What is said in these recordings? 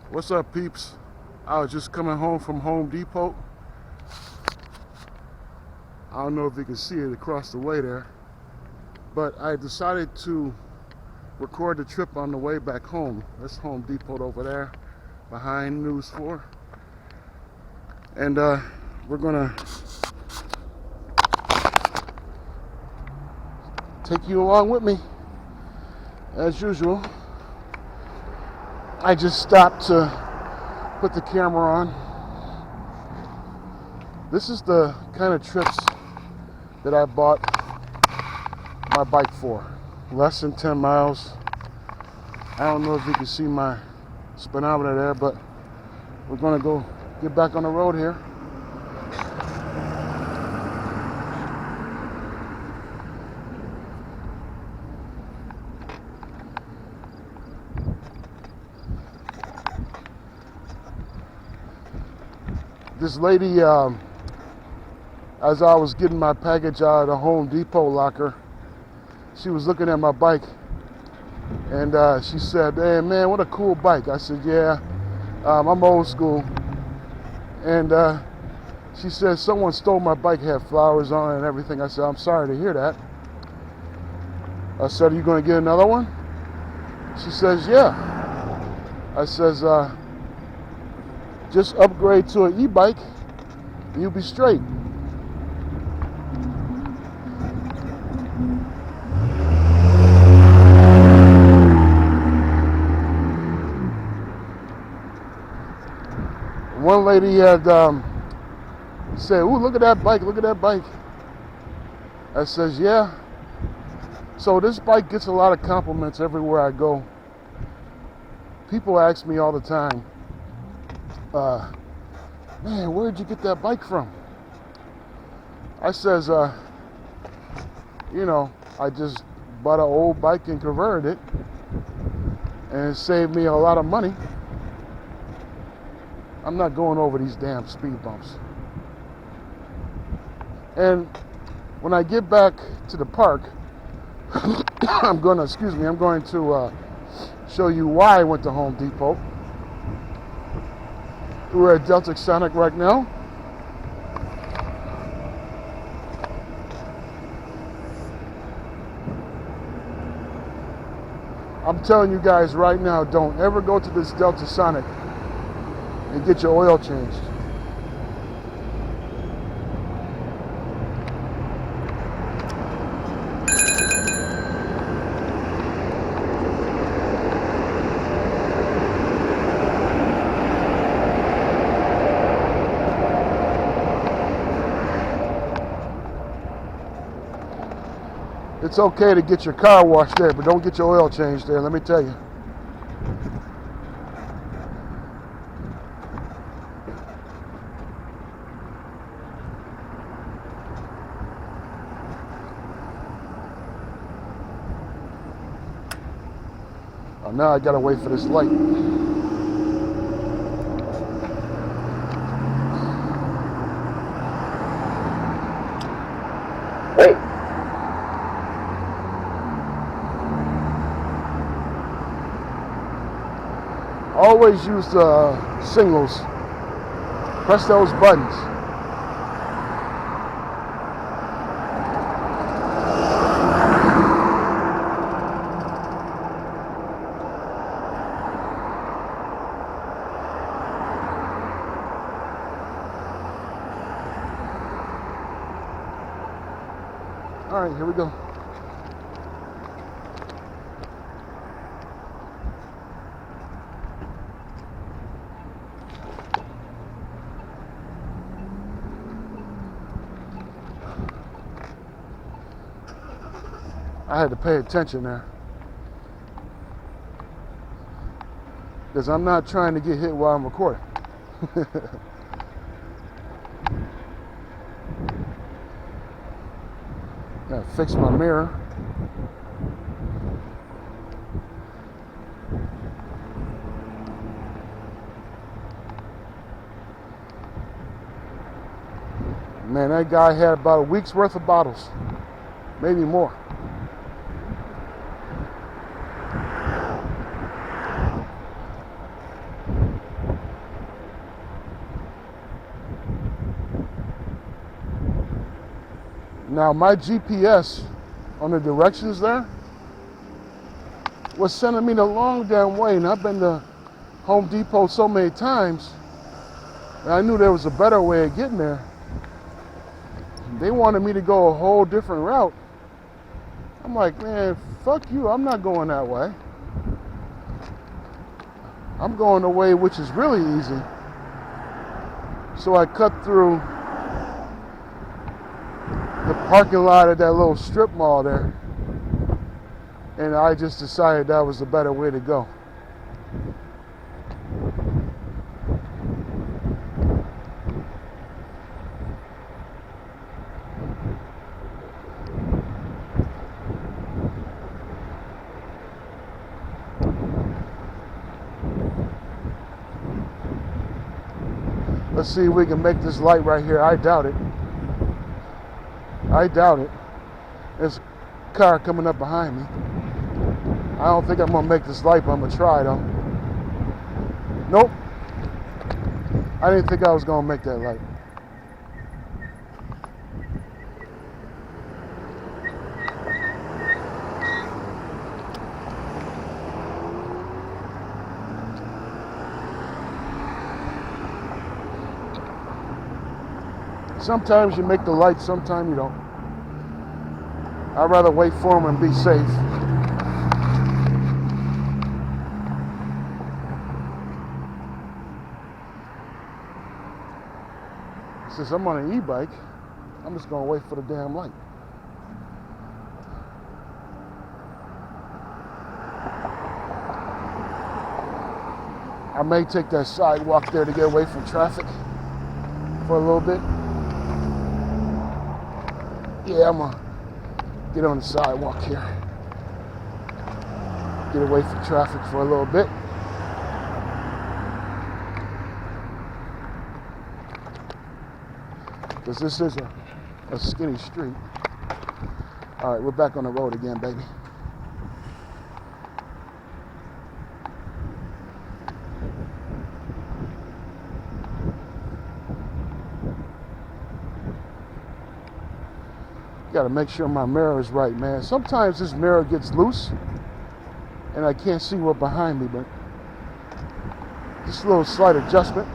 What's up, peeps? I was just coming home from Home Depot. I don't know if you can see it across the way there, but I decided to record the trip on the way back home. That's Home Depot over there behind News 4. And we're gonna take you along with me as usual. I just stopped to put the camera on. This is the kind of trips that I bought my bike for. Less than 10 miles. I don't know if you can see my speedometer there, but we're gonna go get back on the road here. This lady, as I was getting my package out of the Home Depot locker, she was looking at my bike, and she said, "Hey man, what a cool bike." I said, "Yeah, I'm old school." And she said, "Someone stole my bike, had flowers on it and everything." I said, "I'm sorry to hear that." I said, "Are you going to get another one?" She says, "Yeah." I says, "Just upgrade to an e-bike and you'll be straight." One lady had said, "Ooh, look at that bike, look at that bike." I says, "Yeah." So this bike gets a lot of compliments everywhere I go. People ask me all the time, "Man, where'd you get that bike from?" I says, I just bought an old bike and converted it, and it saved me a lot of money. I'm not going over these damn speed bumps. And when I get back to the park, I'm going to show you why I went to Home Depot. We're at Deltic Sonic right now. I'm telling you guys right now, don't ever go to this Delta Sonic and get your oil changed. It's okay to get your car washed there, but don't get your oil changed there, let me tell you. Oh, now I gotta wait for this light. Hey. Always use the signals. Press those buttons. All right, here we go. I had to pay attention there, because I'm not trying to get hit while I'm recording. Gotta fix my mirror. Man, that guy had about a week's worth of bottles, maybe more. Now my GPS on the directions there was sending me the long damn way, and I've been to Home Depot so many times, and I knew there was a better way of getting there. They wanted me to go a whole different route. I'm like, man, fuck you, I'm not going that way. I'm going the way which is really easy. So I cut through the parking lot of that little strip mall there, and I just decided that was the better way to go. Let's see if we can make this light right here. I doubt it. I doubt it. There's a car coming up behind me. I don't think I'm gonna make this light, but I'm gonna try though. Nope. I didn't think I was gonna make that light. Sometimes you make the light, sometimes you don't. I'd rather wait for them and be safe. Since I'm on an e-bike, I'm just gonna wait for the damn light. I may take that sidewalk there to get away from traffic for a little bit. Yeah, I'm gonna get on the sidewalk here. Get away from traffic for a little bit. Because this is a skinny street. All right, we're back on the road again, baby. Gotta make sure my mirror is right, man. Sometimes this mirror gets loose and I can't see what's behind me, but just a little slight adjustment.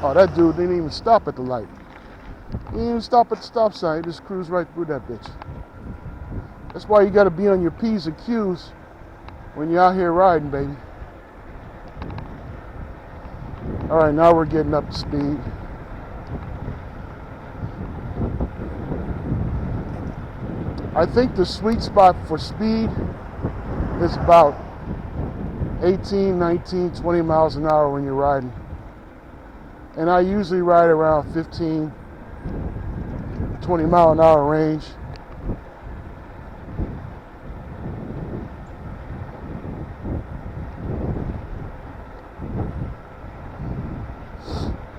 Oh, that dude didn't even stop at the light. He didn't even stop at the stop sign. He just cruised right through that bitch. That's why you gotta be on your P's and Q's when you're out here riding, baby. All right, now we're getting up to speed. I think the sweet spot for speed is about 18, 19, 20 miles an hour when you're riding. And I usually ride around 15, 20 mile an hour range.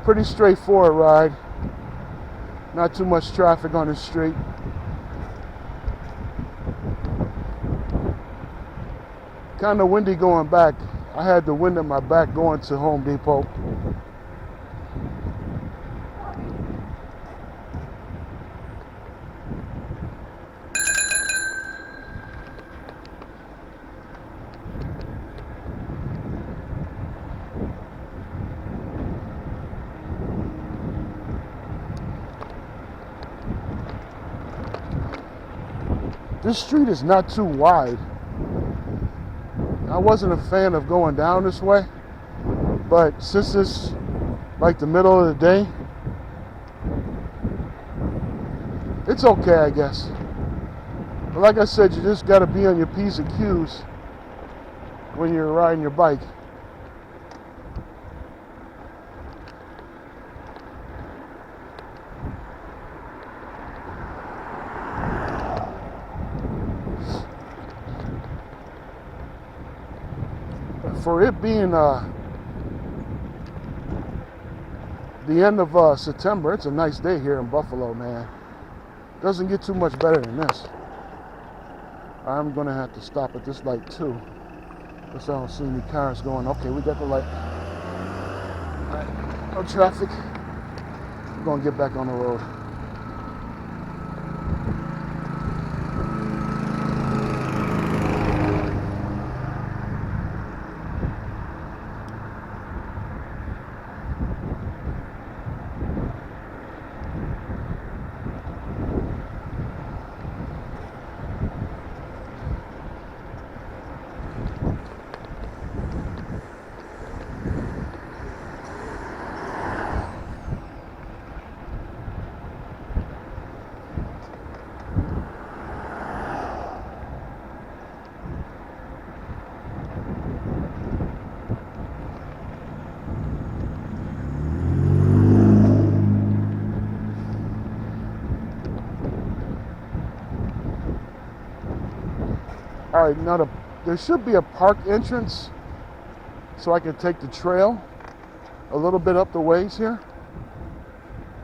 Pretty straightforward ride. Not too much traffic on the street. Kind of windy going back. I had the wind at my back going to Home Depot. This street is not too wide. I wasn't a fan of going down this way, but since it's like the middle of the day, it's okay, I guess. But like I said, you just gotta be on your P's and Q's when you're riding your bike. For it being the end of September, it's a nice day here in Buffalo, man. Doesn't get too much better than this. I'm gonna have to stop at this light too. Guess I don't see any cars going. Okay, we got the light. All right, no traffic. We're gonna get back on the road. All right, now there should be a park entrance so I can take the trail a little bit up the ways here.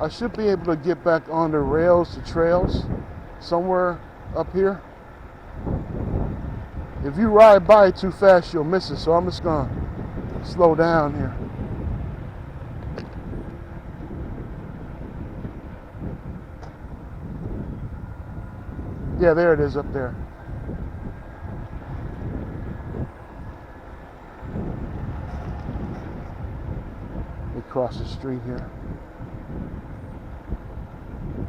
I should be able to get back on the rails, the trails, somewhere up here. If you ride by too fast, you'll miss it, so I'm just gonna slow down here. Yeah, there it is up there. Across the street here.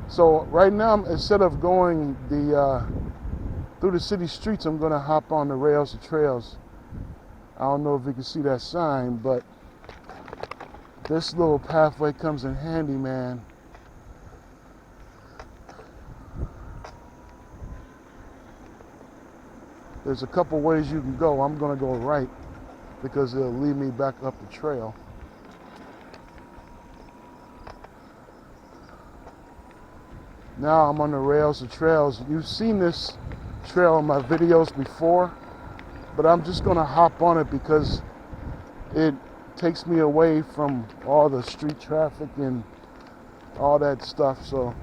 So right now, instead of going through the city streets, I'm gonna hop on the rails, the trails. I don't know if you can see that sign, but this little pathway comes in handy, man. There's a couple ways you can go. I'm gonna go right because it'll lead me back up the trail. Now I'm on the rails, the trails. You've seen this trail in my videos before, but I'm just gonna hop on it because it takes me away from all the street traffic and all that stuff, so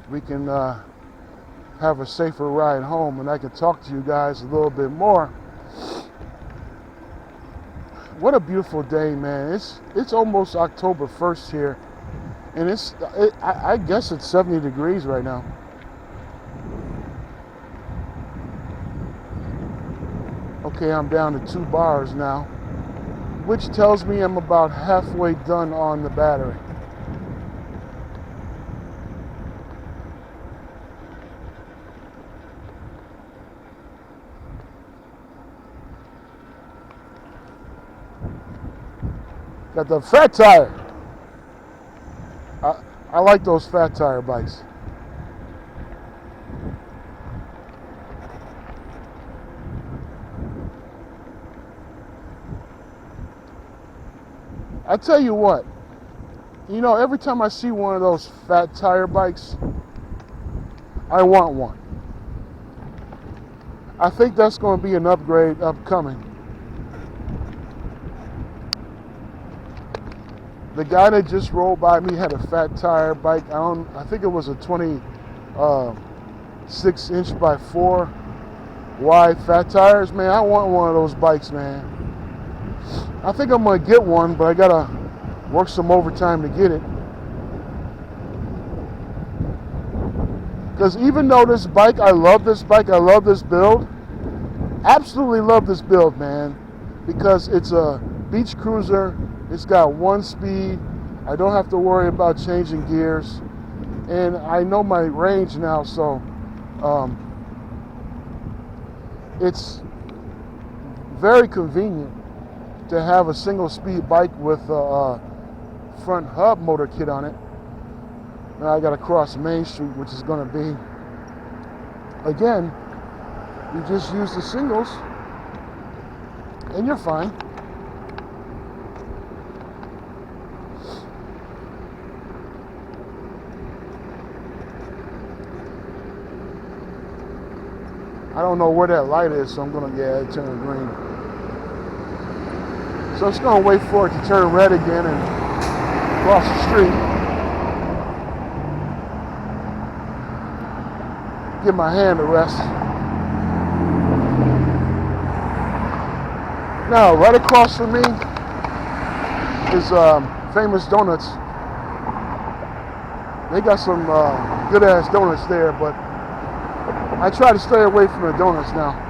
we can have a safer ride home and I can talk to you guys a little bit more. What a beautiful day, man. It's almost October 1st here. And I guess it's 70 degrees right now. Okay, I'm down to 2 bars now, which tells me I'm about halfway done on the battery. Got the fat tire. I like those fat tire bikes. I tell you what, you know, every time I see one of those fat tire bikes, I want one. I think that's going to be an upgrade upcoming. The guy that just rolled by me had a fat tire bike. I think it was a 26" by 4" wide fat tires. Man, I want one of those bikes, man. I think I'm gonna get one, but I gotta work some overtime to get it. Because even though this bike, I love this bike, I love this build, absolutely love this build, man. Because it's a beach cruiser. It's got 1 speed. I don't have to worry about changing gears. And I know my range now, so it's very convenient to have a single speed bike with a front hub motor kit on it. Now I gotta cross Main Street, which is gonna be, again, you just use the singles and you're fine. I don't know where that light is, so I'm gonna, yeah, it turned green. So it's gonna wait for it to turn red again and cross the street. Give my hand a rest. Now, right across from me is Famous Donuts. They got some good ass donuts there, but I try to stay away from the donuts now.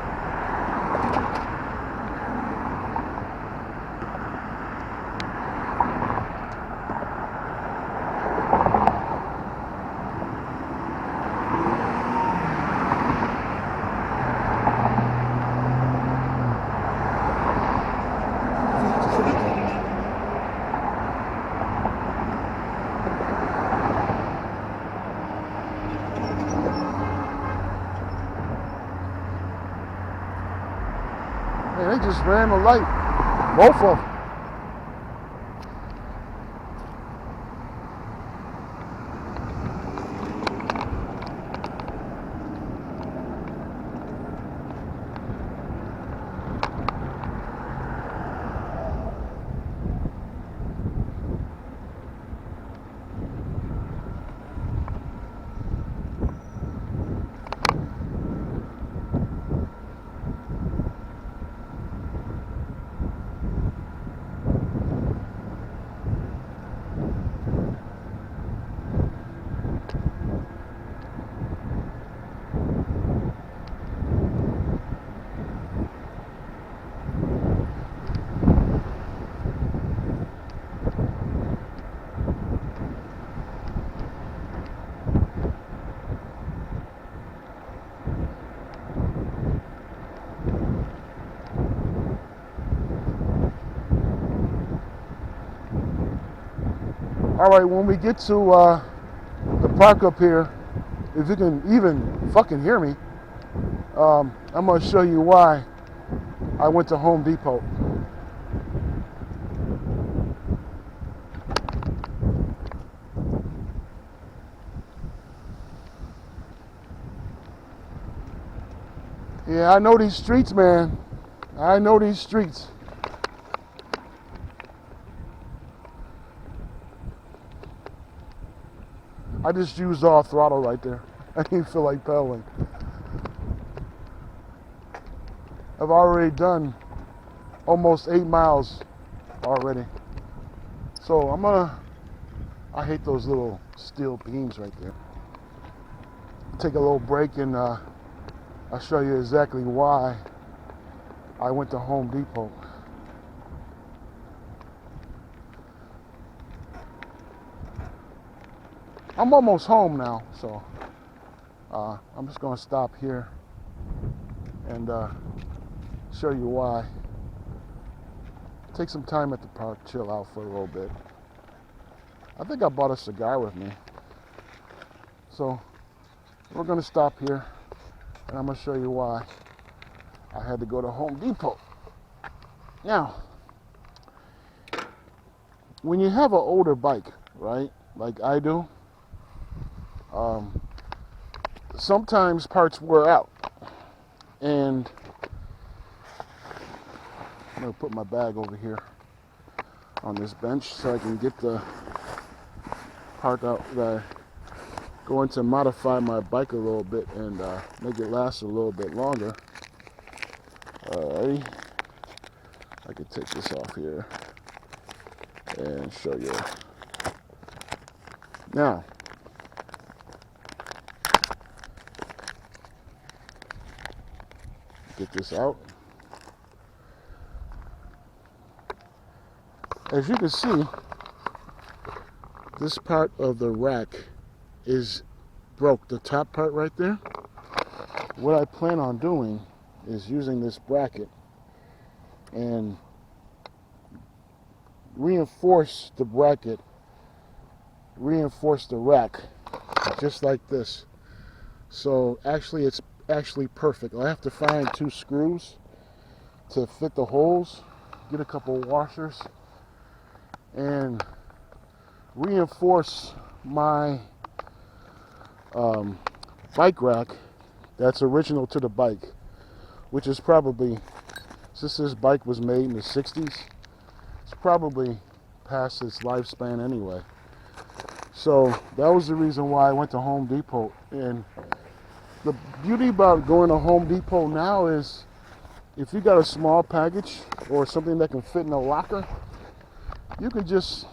Man, they just ran the light. Both of them. All right, when we get to the park up here, if you can even fucking hear me, I'm gonna show you why I went to Home Depot. Yeah, I know these streets, man. I know these streets. I just used all throttle right there. I didn't feel like pedaling. I've already done almost 8 miles already. So I hate those little steel beams right there. Take a little break and I'll show you exactly why I went to Home Depot. I'm almost home now, so I'm just gonna stop here and show you why. Take some time at the park, chill out for a little bit. I think I bought a cigar with me. So we're gonna stop here and I'm gonna show you why I had to go to Home Depot. Now, when you have an older bike, right, like I do, sometimes parts wear out, and I'm gonna put my bag over here on this bench so I can get the part out that I'm going to modify my bike a little bit and make it last a little bit longer. Alrighty, I can take this off here and show you. Now, get this out. As you can see, this part of the rack is broke. The top part right there. What I plan on doing is using this bracket and reinforce the bracket, reinforce the rack, just like this. So actually it's actually perfect. I have to find 2 screws to fit the holes, get a couple washers, and reinforce my bike rack that's original to the bike, which is probably, since this bike was made in the 60s, it's probably past its lifespan anyway. So that was the reason why I went to Home Depot. And the beauty about going to Home Depot now is if you got a small package or something that can fit in a locker, you can just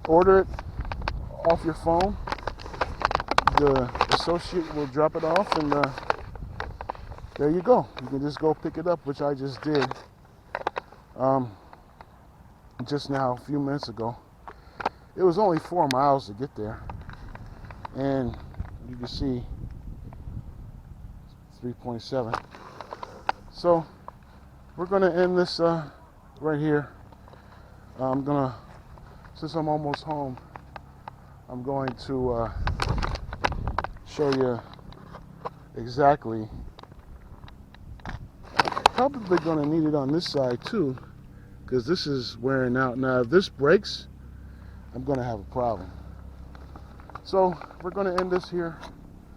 order it off your phone. The associate will drop it off, and there you go. You can just go pick it up, which I just did just now, a few minutes ago. It was only 4 miles to get there, and you can see 3.7. So we're going to end this right here. I'm gonna, since I'm almost home, I'm going to show you exactly. Probably going to need it on this side too, because this is wearing out. Now if this breaks, I'm going to have a problem. So we're going to end this here.